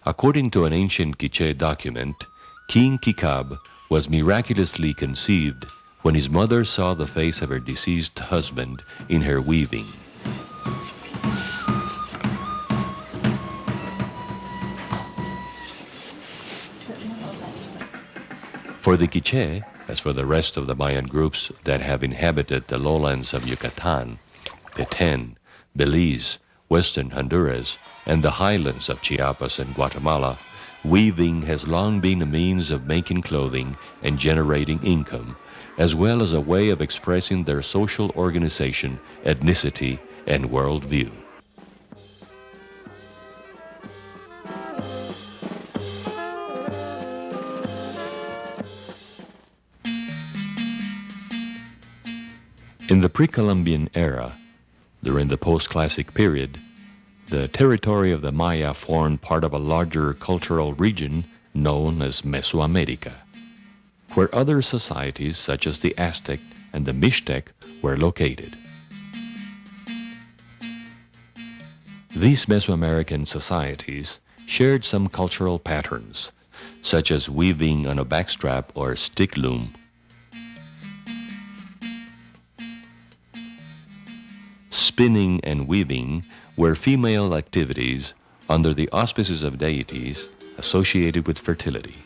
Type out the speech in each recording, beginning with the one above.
According to an ancient Quiche document, King Kikab was miraculously conceived when his mother saw the face of her deceased husband in her weaving. For the Quiche, as for the rest of the Mayan groups that have inhabited the lowlands of Yucatan, Petén, Belize, western Honduras, and the highlands of Chiapas and Guatemala, weaving has long been a means of making clothing and generating income, as well as a way of expressing their social organization, ethnicity, and worldview. In the pre-Columbian era, during the post-classic period, the territory of the Maya formed part of a larger cultural region known as Mesoamerica, where other societies such as the Aztec and the Mixtec were located. These Mesoamerican societies shared some cultural patterns, such as weaving on a backstrap or stick loom. Spinning and weaving were female activities under the auspices of deities associated with fertility.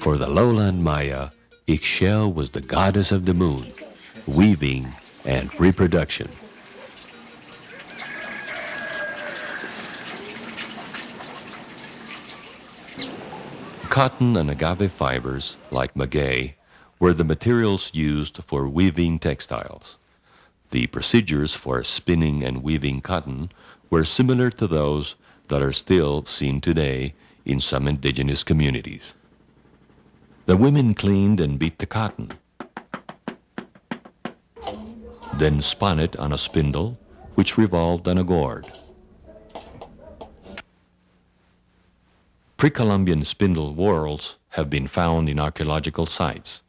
For the lowland Maya, Ixchel was the goddess of the moon, weaving, and reproduction. Cotton and agave fibers, like maguey, were the materials used for weaving textiles. The procedures for spinning and weaving cotton were similar to those that are still seen today in some indigenous communities. The women cleaned and beat the cotton, then spun it on a spindle which revolved on a gourd. Pre-Columbian spindle whorls have been found in archaeological sites.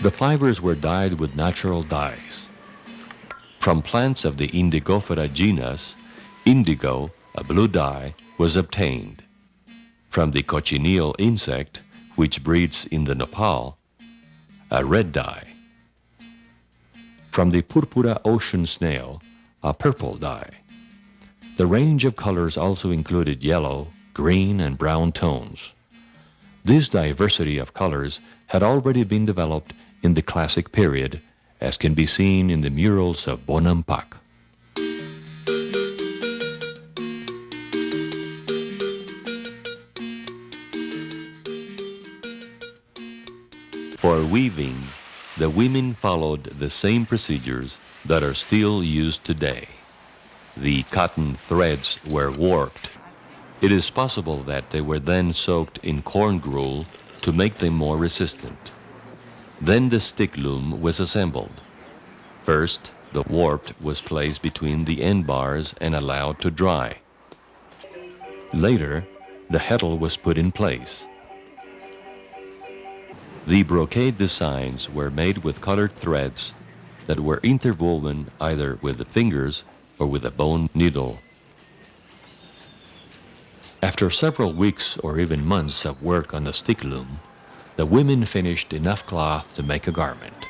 The fibers were dyed with natural dyes. From plants of the Indigofera genus, indigo, a blue dye, was obtained. From the cochineal insect, which breeds in the Nepal, a red dye. From the purpura ocean snail, a purple dye. The range of colors also included yellow, green, and brown tones. This diversity of colors had already been developed in the classic period, as can be seen in the murals of Bonampak. For weaving, the women followed the same procedures that are still used today. The cotton threads were warped. It is possible that they were then soaked in corn gruel to make them more resistant. Then the stick loom was assembled. First, the warp was placed between the end bars and allowed to dry. Later, the heddle was put in place. The brocade designs were made with colored threads that were interwoven either with the fingers or with a bone needle. After several weeks or even months of work on the stick loom, the women finished enough cloth to make a garment.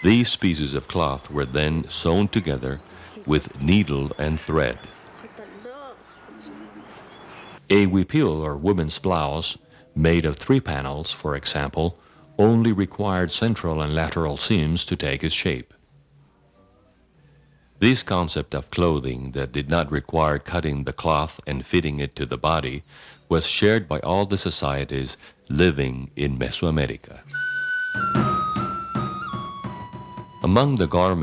These pieces of cloth were then sewn together with needle and thread. A huipil, or woman's blouse, made of 3 panels, for example, only required central and lateral seams to take its shape. This concept of clothing that did not require cutting the cloth and fitting it to the body was shared by all the societies living in Mesoamerica. Among the garments